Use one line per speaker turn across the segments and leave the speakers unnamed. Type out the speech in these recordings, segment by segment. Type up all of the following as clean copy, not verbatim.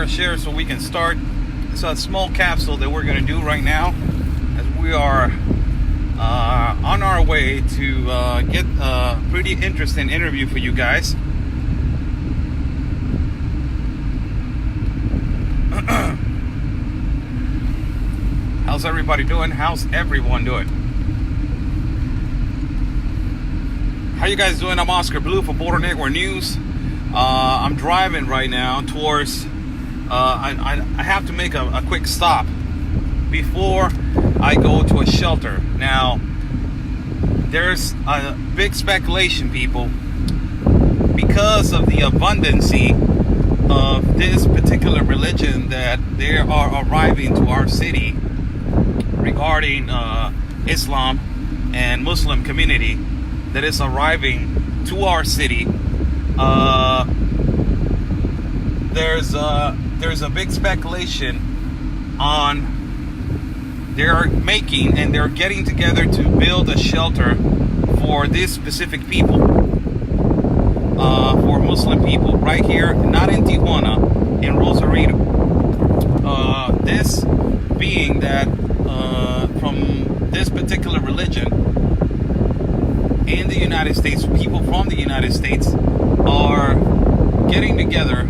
share so we can start. It's a small capsule that we're going to do right now as we are on our way to get a pretty interesting interview for you guys. How's everybody doing? How's everyone doing? How you guys doing? I'm Oscar Blue for Border Network News. I'm driving right now towards I have to make a quick stop before I go to a shelter. Now there's a big speculation, people, because of the abundancy of this particular religion that they are arriving to our city regarding Islam and Muslim community that is arriving to our city. There's a big speculation on they're making and they're getting together to build a shelter for this specific people, for Muslim people right here, not in Tijuana, in Rosarito. This being that from this particular religion in the United States, people from the United States are getting together,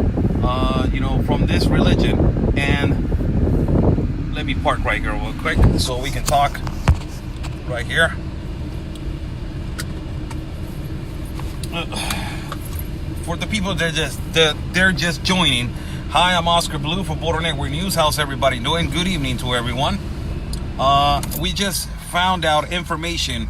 from this religion. And let me park right here real quick so we can talk right here. For the people that they're just joining, hi, I'm Oscar Blue for Border Network News. How's everybody doing? Good evening to everyone. We just found out information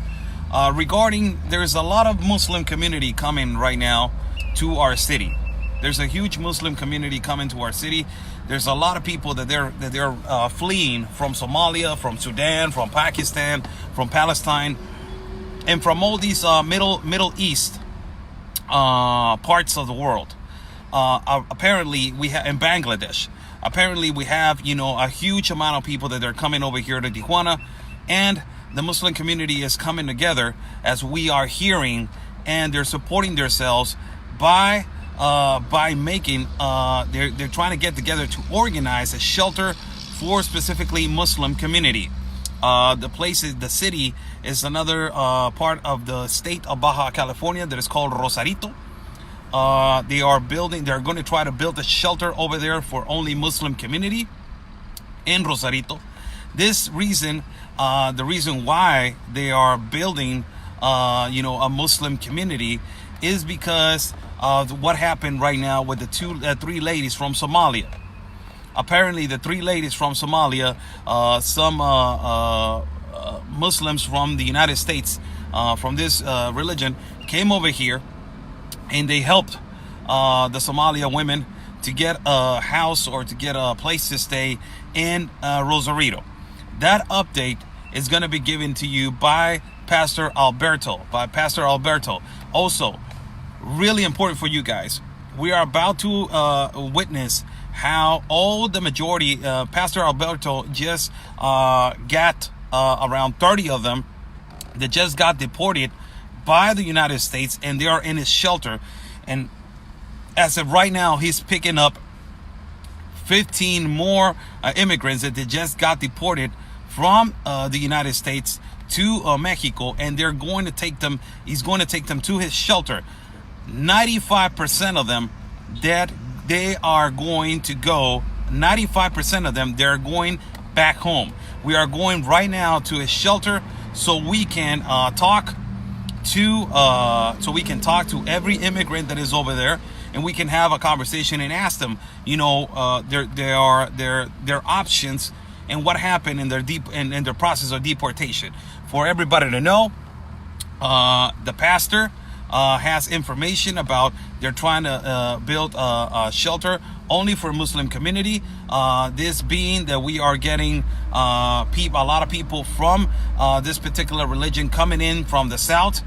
regarding there's a lot of Muslim community coming right now to our city. There's a huge Muslim community coming to our city. There's a lot of people that they're fleeing from Somalia, from Sudan, from Pakistan, from Palestine, and from all these Middle East parts of the world. Apparently, we have in Bangladesh. Apparently, we have a huge amount of people that are coming over here to Tijuana, and the Muslim community is coming together, as we are hearing, and they're supporting themselves by making they're trying to get together to organize a shelter for specifically Muslim community. The city is another part of the state of Baja California that is called Rosarito. They're going to try to build a shelter over there for only Muslim community in Rosarito. The reason why they are building a Muslim community is because of what happened right now with the three ladies from Somalia. Apparently, the three ladies from Somalia, some Muslims from the United States, from this religion, came over here and they helped the Somalia women to get a house or to get a place to stay in Rosarito. That update is going to be given to you by Pastor Alberto. Also, really important for you guys, we are about to witness how the majority, Pastor Alberto just got around 30 of them that just got deported by the United States, and they are in his shelter. And as of right now, he's picking up 15 more immigrants that they just got deported from the United States to Mexico, and they're going to take them. He's going to take them to his shelter. 95% of them that they are going to go. 95% of them they're going back home. We are going right now to his shelter so we can talk to every immigrant that is over there, and we can have a conversation and ask them, their options and what happened in their process of deportation. For everybody to know, the pastor has information about they're trying to build a shelter only for Muslim community. This being that we are getting a lot of people from this particular religion coming in from the south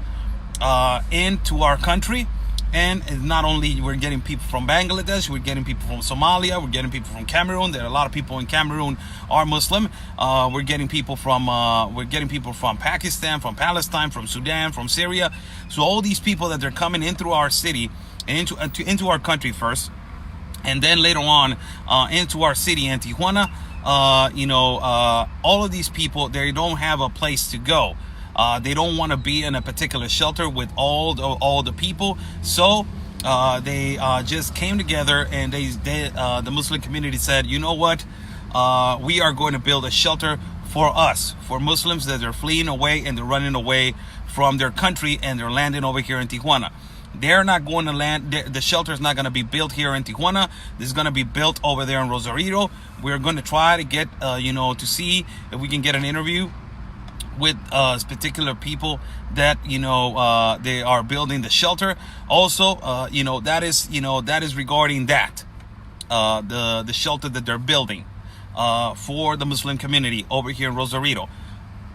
into our country. And not only we're getting people from Bangladesh, we're getting people from Somalia, we're getting people from Cameroon. There are a lot of people in Cameroon are Muslim. We're getting people from Pakistan, from Palestine, from Sudan, from Syria. So all these people that they're coming in through our city and into our country first, And then later on into our city in Tijuana, all of these people, they don't have a place to go. They don't want to be in a particular shelter with all the people. So they just came together, and the Muslim community said, you know what, we are going to build a shelter for us, for Muslims that are fleeing away and they're running away from their country, and they're landing over here in Tijuana. They're not going to land. The shelter is not going to be built here in Tijuana. This is going to be built over there in Rosarito. We're going to try to get, to see if we can get an interview with particular people that they are building the shelter. Also, that is regarding that the shelter that they're building for the Muslim community over here in Rosarito.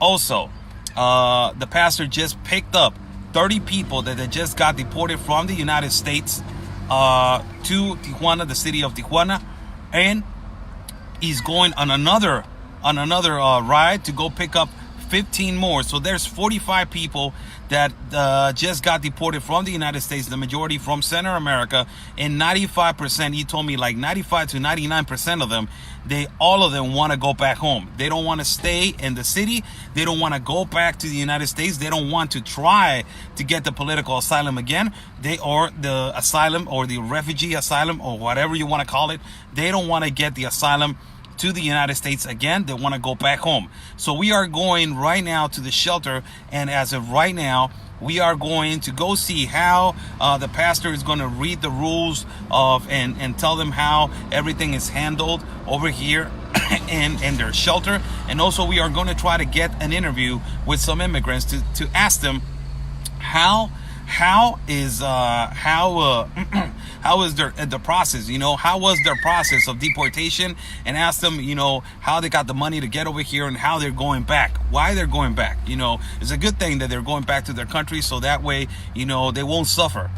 Also, the pastor just picked up 30 people that they just got deported from the United States to Tijuana, the city of Tijuana, and he's going on another ride to go pick up 15 more. So there's 45 people that just got deported from the United States, the majority from Central America, and 95%, he told me like 95 to 99% of them, all of them want to go back home. They don't want to stay in the city. They don't want to go back to the United States. They don't want to try to get the political asylum again. Or the asylum, or the refugee asylum, or whatever you want to call it. They don't want to get the asylum to the United States again. They want to go back home. So we are going right now to the shelter, and as of right now, we are going to go see how the pastor is going to read the rules of and tell them how everything is handled over here in their shelter. And also we are going to try to get an interview with some immigrants to ask them how is the process, how was their process of deportation, and ask them, how they got the money to get over here and how they're going back, why they're going back. It's a good thing that they're going back to their country, so that way, they won't suffer.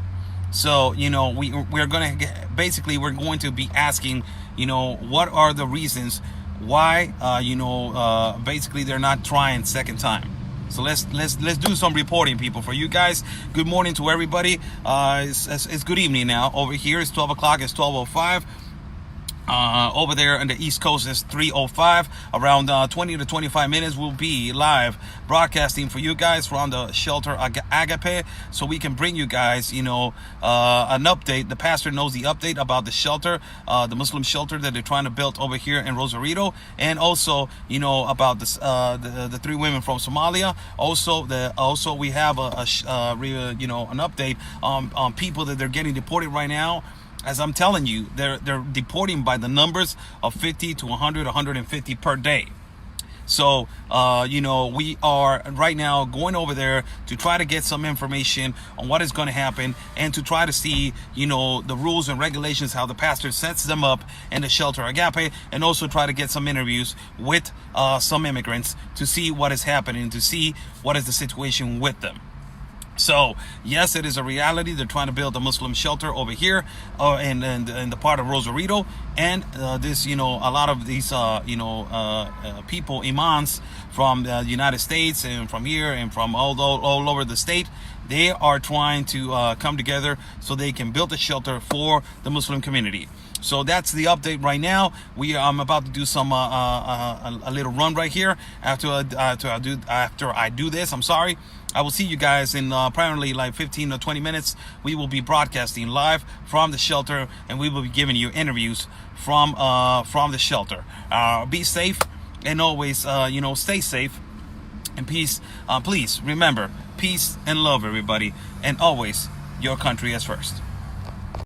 So, we're going to basically, we're going to be asking, what are the reasons why, basically they're not trying second time. So let's do some reporting, people, for you guys. Good morning to everybody. It's good evening now. Over here it's 12 o'clock. It's 12:05. Over there on the East Coast is 3:05. Around 20 to 25 minutes we'll be live broadcasting for you guys from the shelter Agape, so we can bring you guys, an update. The pastor knows the update about the shelter, the Muslim shelter that they're trying to build over here in Rosarito, and also, about this, the three women from Somalia. Also, we have an update on people that they're getting deported right now. As I'm telling you, they're deporting by the numbers of 50 to 100, 150 per day. So, we are right now going over there to try to get some information on what is going to happen, and to try to see, the rules and regulations, how the pastor sets them up in the shelter Agape, and also try to get some interviews with some immigrants to see what is happening, to see what is the situation with them. So, yes, it is a reality. They're trying to build a Muslim shelter over here in the part of Rosarito. And this, a lot of these, people, imams from the United States and from here and from all over the state, they are trying to come together so they can build a shelter for the Muslim community. So that's the update right now. I'm about to do some a little run right here. After I do this, I'm sorry. I will see you guys in apparently like 15 or 20 minutes. We will be broadcasting live from the shelter, and we will be giving you interviews from the shelter. Be safe, and always stay safe and peace. Please remember, peace and love, everybody, and always your country as first.